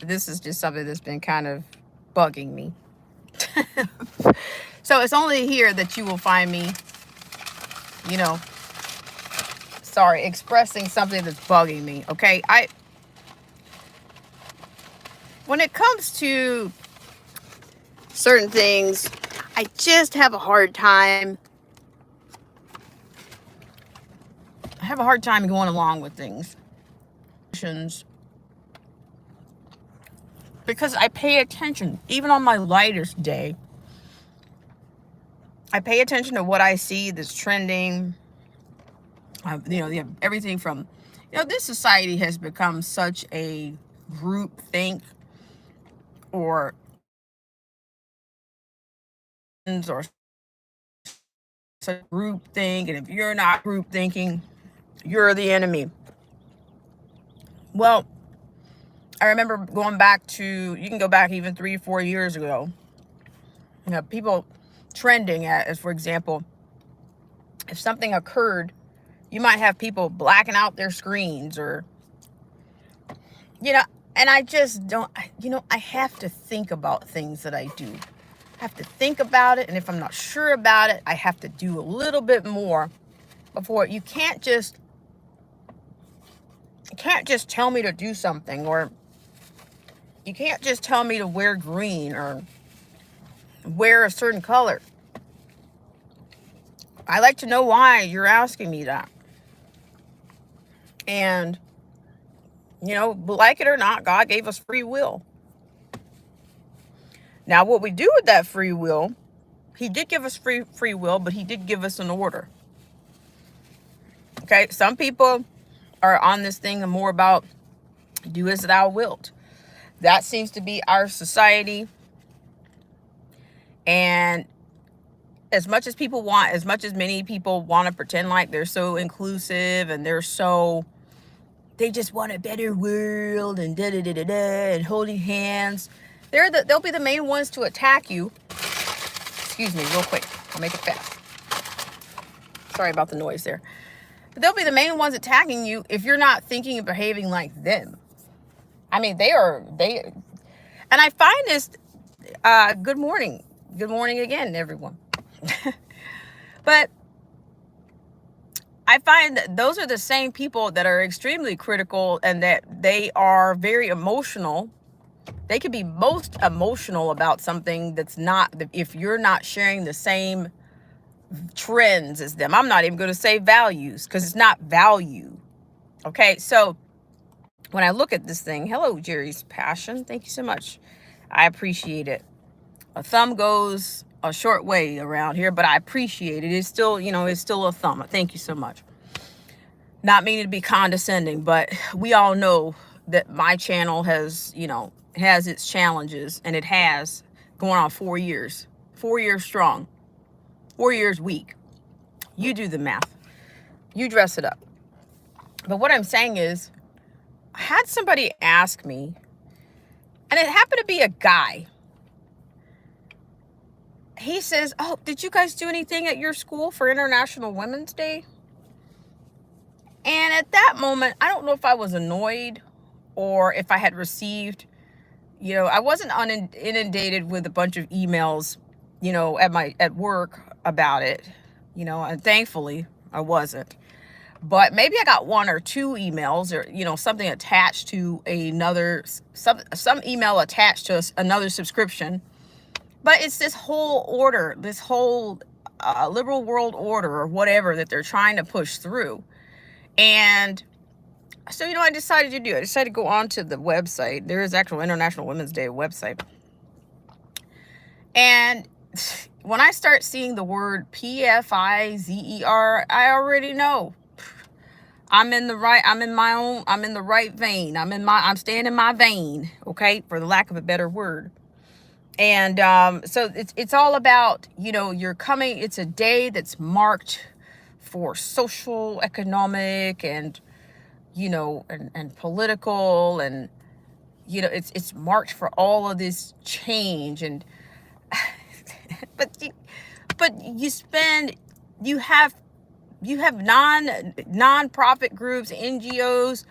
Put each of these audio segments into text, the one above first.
This is just something that's been kind of bugging me. So it's only here that you will find me, you know, sorry, expressing something that's bugging me. Okay. When it comes to certain things, I just have a hard time. I have a hard time going along with things because I pay attention, even on my lightest day. I pay attention to what I see that's trending. Everything from, this society has become such a group think, or such group think, and if you're not group thinking, you're the enemy. Well, I remember going back to, you can go back even 3-4 years ago, people trending as, for example, if something occurred, you might have people blacking out their screens, or, and I just don't, I have to think about things that I do. I have to think about it, and if I'm not sure about it, I have to do a little bit more before. You can't just tell me to do something, or you can't just tell me to wear green or wear a certain color. I like to know why you're asking me that. And, like it or not, God gave us free will. Now, what we do with that free will, he did give us free will, but he did give us an order. Okay, some people are on this thing more about do as thou wilt. That seems to be our society. And as much as many people want to pretend like they're so inclusive and they just want a better world and and holding hands, they'll be the main ones to attack you. Excuse me, real quick. I'll make it fast. Sorry about the noise there. But they'll be the main ones attacking you if you're not thinking and behaving like them. I mean, and I find this, good morning again, everyone. But I find that those are the same people that are extremely critical, and that they are very emotional. They could be most emotional about something that's not, if you're not sharing the same trends as them. I'm not even going to say values, because it's not value. Okay, so when I look at this thing, hello, Jerry's Passion. Thank you so much. I appreciate it. A thumb goes a short way around here, but I appreciate it. It's still, it's still a thumb. Thank you so much. Not meaning to be condescending, but we all know that my channel has its challenges, and it has going on 4 years. 4 years strong. 4 years weak. You do the math. You dress it up. But what I'm saying is, I had somebody ask me, and it happened to be a guy. He says, "Oh, did you guys do anything at your school for International Women's Day?" And at that moment, I don't know if I was annoyed or if I had received, I wasn't inundated with a bunch of emails, at work about it, and thankfully I wasn't. But maybe I got 1 or 2 emails, or, something attached to some email attached to another subscription. But it's this whole order, this whole liberal world order, or whatever, that they're trying to push through. And so, I decided to go onto the website. There is actual International Women's Day website. And when I start seeing the word PFIZER, I already know I'm in the right vein. I'm staying in my vein, okay, for the lack of a better word. And so it's all about, you're coming. It's a day that's marked for social, economic, and and political, and it's marked for all of this change. And but you have non-profit groups, NGOs,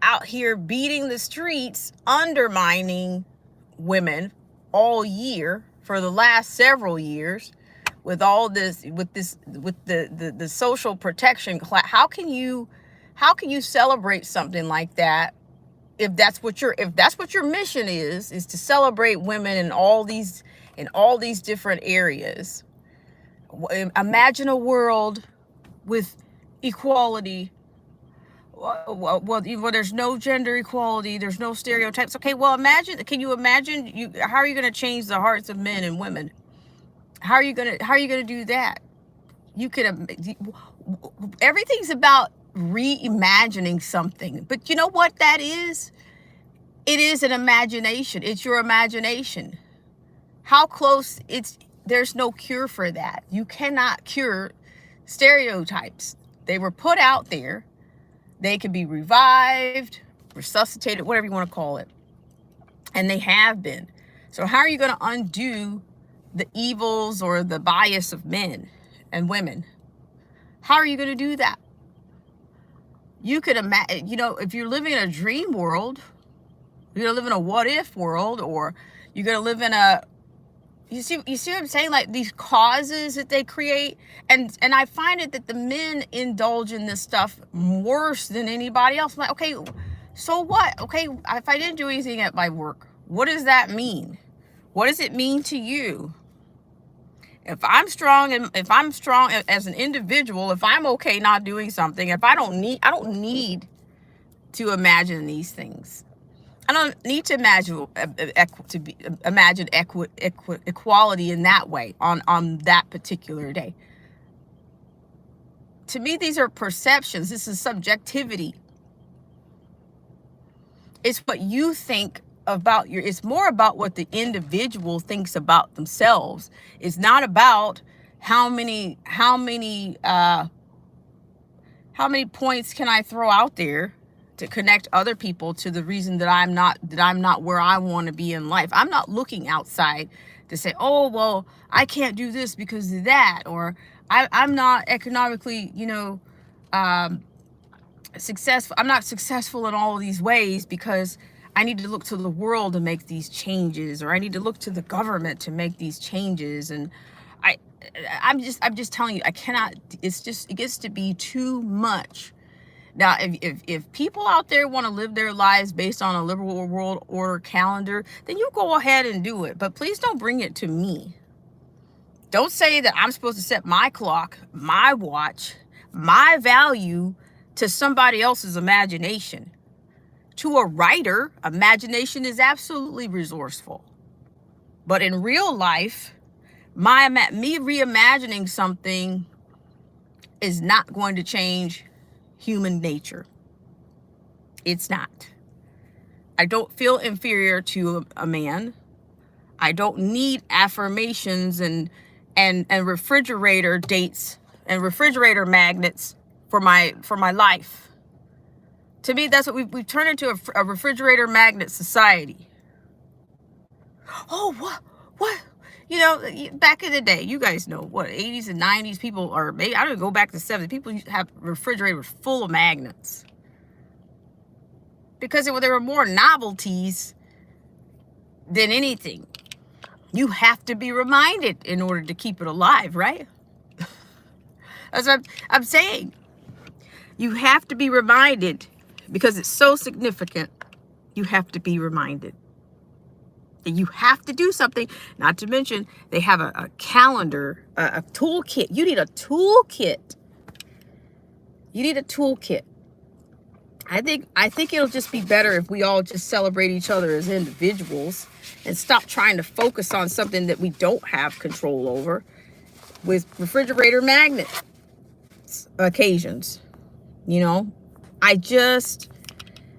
out here beating the streets, undermining women all year for the last several years with all this, with the social protection class. How can you celebrate something like that if that's what your mission is to celebrate women in all these different areas? Imagine a world with equality. Well, there's no gender equality, there's no stereotypes. Okay, well, can you imagine, how are you going to change the hearts of men and women? How are you going to do that? You could, everything's about reimagining something. But you know what that is? It is an imagination. It's your imagination. How close there's no cure for that. You cannot cure stereotypes. They were put out there. They can be revived, resuscitated, whatever you want to call it. And they have been. So how are you going to undo the evils or the bias of men and women? How are you going to do that? You could imagine, if you're living in a dream world, you're going to live in a what if world, or you're going to live in you see what I'm saying? Like these causes that they create. And I find it that the men indulge in this stuff worse than anybody else. I'm like, okay, so what? Okay, if I didn't do anything at my work, what does that mean? What does it mean to you? If I'm strong as an individual, if I'm okay not doing something, I don't need to imagine these things. I don't need to imagine equality in that way on that particular day. To me, these are perceptions. This is subjectivity. It's what you think about it's more about what the individual thinks about themselves. It's not about how many points can I throw out there to connect other people to the reason that I'm not where I want to be in life. I'm not looking outside to say, oh, well, I can't do this because of that, or I'm not economically, successful. I'm not successful in all of these ways because I need to look to the world to make these changes, or I need to look to the government to make these changes. And I'm just telling you, I cannot. It gets to be too much. Now, if people out there want to live their lives based on a liberal world order calendar, then you go ahead and do it. But please don't bring it to me. Don't say that I'm supposed to set my clock, my watch, my value to somebody else's imagination. To a writer, imagination is absolutely resourceful. But in real life, me reimagining something is not going to change human nature. It's not. I don't feel inferior to a man. I don't need affirmations and refrigerator dates and refrigerator magnets for my life. To me, that's what we've turned into, a refrigerator magnet society. Oh, what? Back in the day, you guys know what, 80s and 90s people, or maybe I don't go back to 70s, people used to have refrigerators full of magnets because there were more novelties than anything. You have to be reminded in order to keep it alive, right? That's what I'm saying. You have to be reminded because it's so significant. You have to be reminded. And you have to do something. Not to mention, they have a calendar, a toolkit. You need a toolkit. I think it'll just be better if we all just celebrate each other as individuals and stop trying to focus on something that we don't have control over with refrigerator magnet occasions.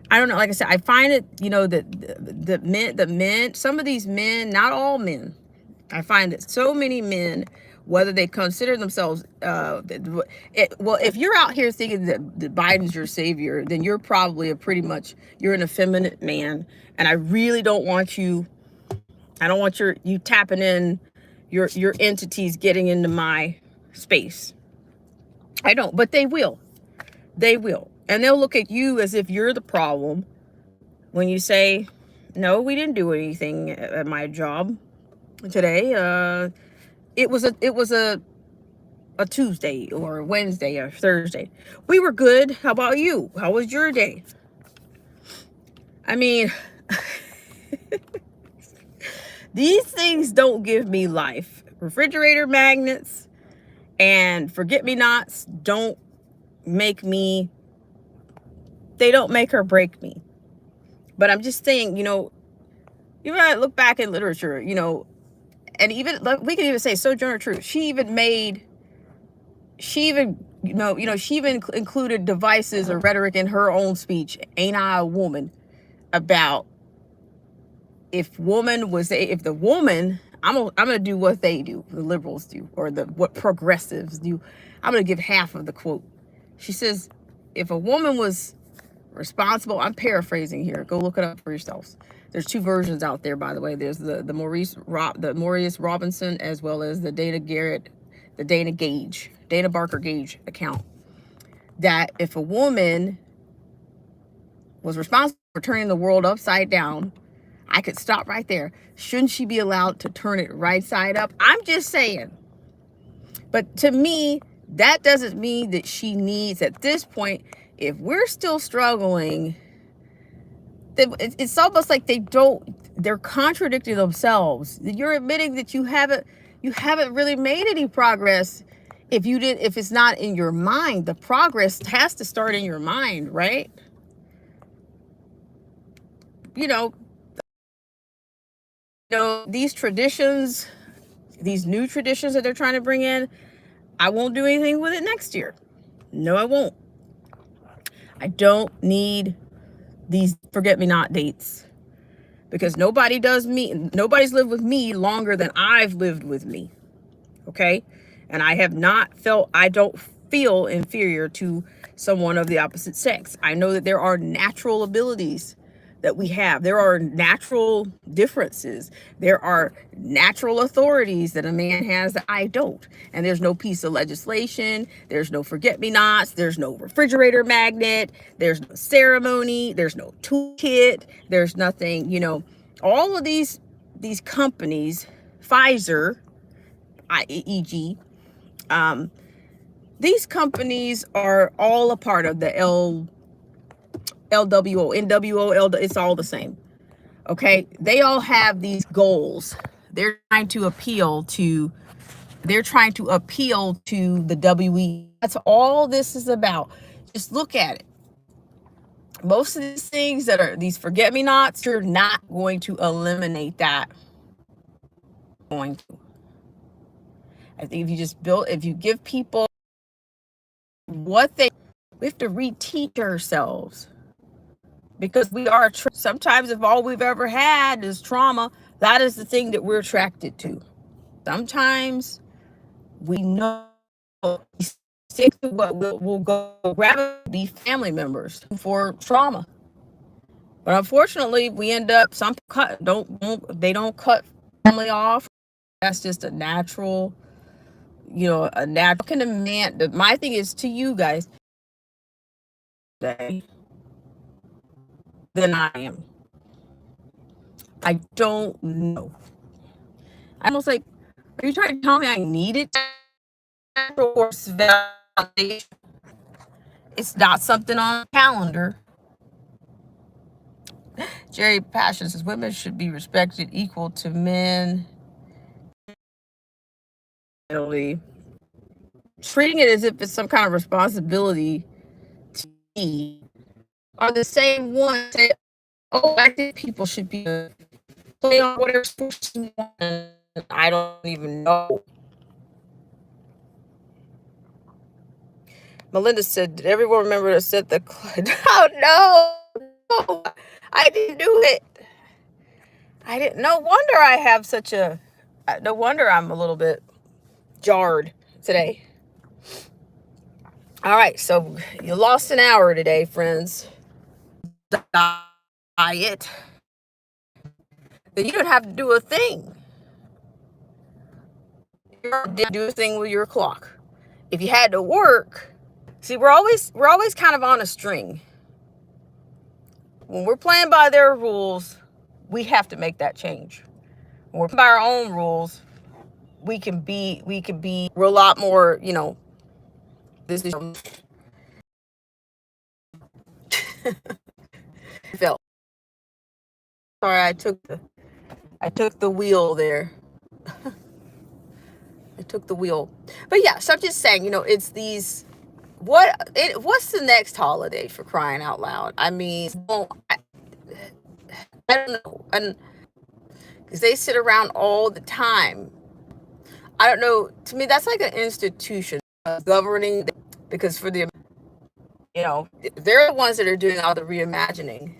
I don't know. Like I said, I find it, that the men, some of these men, not all men, I find that so many men, whether they consider themselves, if you're out here thinking that Biden's your savior, then you're probably you're an effeminate man. And I really don't want you, you tapping in your entities getting into my space. I don't, but they will. And they'll look at you as if you're the problem when you say, no, we didn't do anything at my job today. It was a Tuesday or Wednesday or Thursday. We were good. How about you? How was your day? I mean, these things don't give me life. Refrigerator magnets and forget-me-nots don't make me, they don't make or break me. But I'm just saying, you gotta look back in literature, and even we can even say Sojourner Truth. She even included devices or rhetoric in her own speech. Ain't I a woman? About if the woman, I'm gonna do what they do, the liberals do, or what progressives do. I'm gonna give half of the quote. She says, if a woman was responsible, I'm paraphrasing here, go look it up for yourselves. There's two versions out there, by the way. There's the Maurice Robinson, as well as the Dana Barker Gage account. That if a woman was responsible for turning the world upside down, I could stop right there. Shouldn't she be allowed to turn it right side up? I'm just saying. But to me, that doesn't mean that she needs, at this point, if we're still struggling, it's almost like they're contradicting themselves. You're admitting that you haven't really made any progress. If it's not in your mind, the progress has to start in your mind, right? These traditions, these new traditions that they're trying to bring in, I won't do anything with it next year. No, I won't. I don't need these forget-me-not dates, because nobody's lived with me longer than I've lived with me. Okay? And I don't feel inferior to someone of the opposite sex. I know that there are natural abilities that we have. There are natural differences. There are natural authorities that a man has that I don't. And there's no piece of legislation. There's no forget-me-nots. There's no refrigerator magnet. There's no ceremony. There's no toolkit. There's nothing, all of these companies, Pfizer, e.g., these companies are all a part of the LWO, NWO, it's all the same. Okay? They all have these goals. They're trying to appeal to the WE. That's all this is about. Just look at it. Most of these things that are these forget-me-nots, you're not going to eliminate that. Going to. I think if you give people we have to reteach ourselves, because we are sometimes, if all we've ever had is trauma, that is the thing that we're attracted to. Sometimes we know stick to what we'll go grab be family members for trauma, but unfortunately we end up they don't cut family off. That's just a natural. Can a man? My thing is to you guys, today than I am. I don't know. I'm almost like, are you trying to tell me I need it for validation? It's not something on the calendar. Jerry Passion says women should be respected equal to men. Treating it as if it's some kind of responsibility to me are the same ones say, oh, I think people should be play on whatever sports you want. I don't even know. Melinda said, did everyone remember to set the oh no, I didn't do it. I didn't. No wonder I have such a, no wonder I'm a little bit jarred today. All right, so you lost an hour today, friends. Diet. You don't have to do a thing. You do a thing with your clock. If you had to work See, we're always kind of on a string. When we're playing by their rules, we have to make that change. When we're playing by our own rules, we're a lot more, this is felt. Sorry, I took the wheel there. I took the wheel. But yeah, so I'm just saying, it's these what's the next holiday, for crying out loud? I mean, I don't know. And because they sit around all the time. I don't know. To me, that's like an institution governing, because for the, they're the ones that are doing all the reimagining.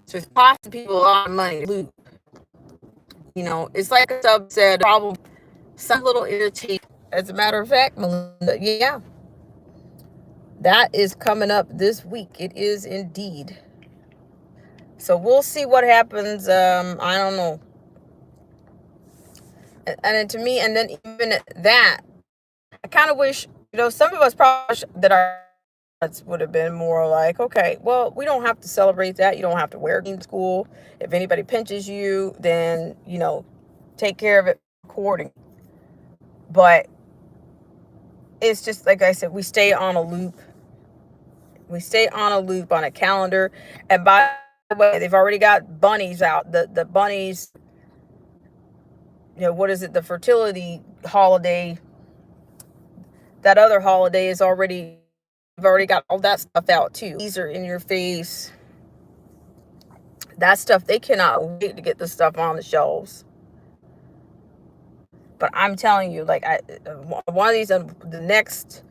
So it's costing people a lot of money to loot. It's like a subset problem. Some little irritate. As a matter of fact, Melinda, yeah, that is coming up this week. It is indeed. So we'll see what happens. I don't know. And then to me, and then even that, I kind of wish, some of us probably that our would have been more like, okay, well, we don't have to celebrate that. You don't have to wear it in school. If anybody pinches you, then, take care of it accordingly. But it's just, like I said, we stay on a loop. We stay on a loop on a calendar. And by the way, they've already got bunnies out. The bunnies, what is it? The fertility holiday. That other holiday is already, I've already got all that stuff out too. These are in your face. That stuff, they cannot wait to get the stuff on the shelves. But I'm telling you, like, one of these, the next,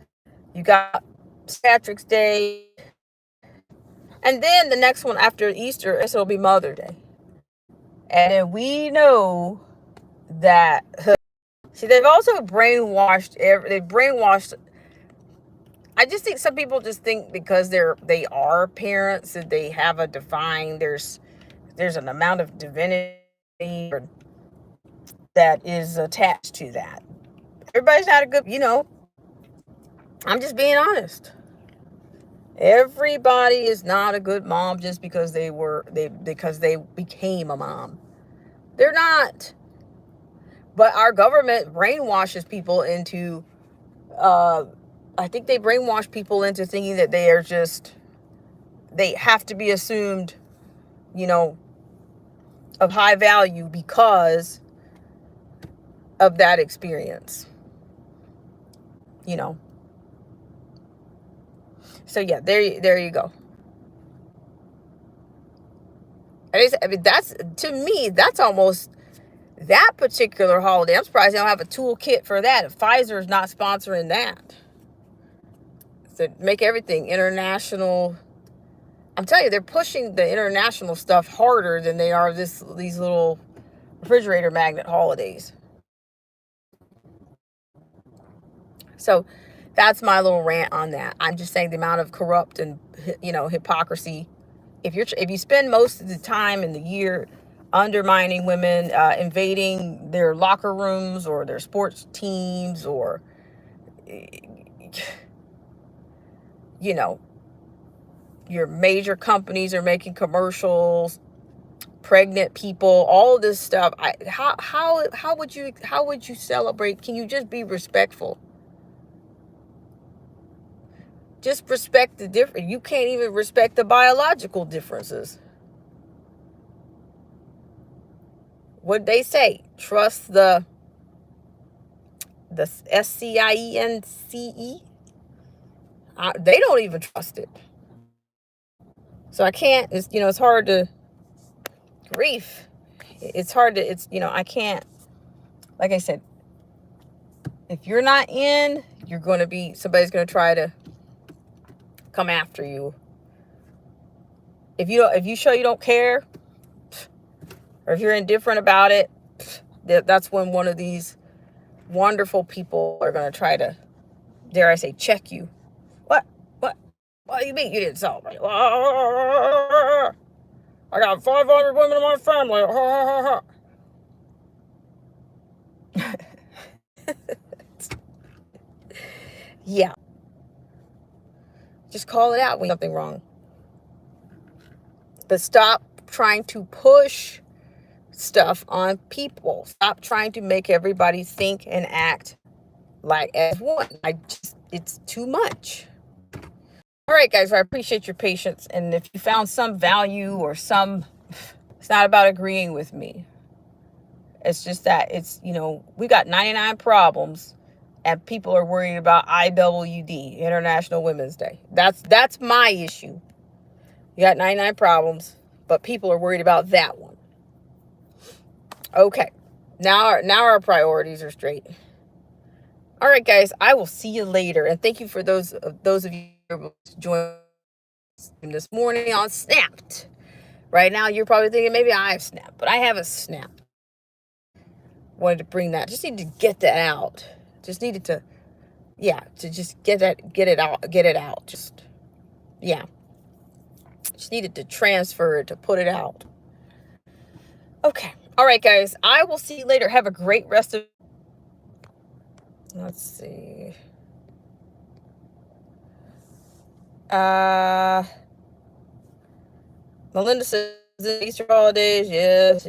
you got St. Patrick's Day, and then the next one after Easter, it'll be Mother's Day. And then we know that, see, they've also brainwashed, I just think some people just think because they are parents that they have a defined, there's an amount of divinity that is attached to that. Everybody's not a good, I'm just being honest. Everybody is not a good mom just because they became a mom. They're not. But our government brainwashes people into, I think they brainwash people into thinking that they have to be assumed, of high value because of that experience. So yeah, there you go. I mean, that's, to me, that's almost that particular holiday. I'm surprised they don't have a toolkit for that. If Pfizer is not sponsoring that, to make everything international. I'm telling you, they're pushing the international stuff harder than they are these little refrigerator magnet holidays. So that's my little rant on that. I'm just saying the amount of corrupt and, hypocrisy. If you spend most of the time in the year undermining women, invading their locker rooms or their sports teams, or, your major companies are making commercials, pregnant people, all of this stuff. How would you celebrate? Can you just be respectful? Just respect the difference. You can't even respect the biological differences. What they say? Trust the SCIENCE. They don't even trust it. So I can't. It's hard to grief. It's hard to. I can't. Like I said, if you're not in, somebody's going to try to come after you. If you show you don't care, or if you're indifferent about it, that's when one of these wonderful people are going to try to, dare I say, check you. What do you mean you didn't celebrate? I got 500 women in my family. Yeah. just call it out when something wrong. But stop trying to push stuff on people. Stop trying to make everybody think and act like as one. It's too much. All right, guys, I appreciate your patience. And if you found some value or it's not about agreeing with me. It's just that we got 99 problems and people are worried about IWD, International Women's Day. That's my issue. You got 99 problems, but people are worried about that one. Okay. Now our priorities are straight. All right, guys, I will see you later. And thank you for those of you who joined this morning on Snapped. Right now, you're probably thinking maybe I've snapped, but I haven't snapped. Wanted to bring that. Just need to get that out. Just needed to, to just get it out. Just needed to transfer it, to put it out. Okay. All right, guys. I will see you later. Have a great rest of. Let's see. Melinda says Easter holidays. Yes.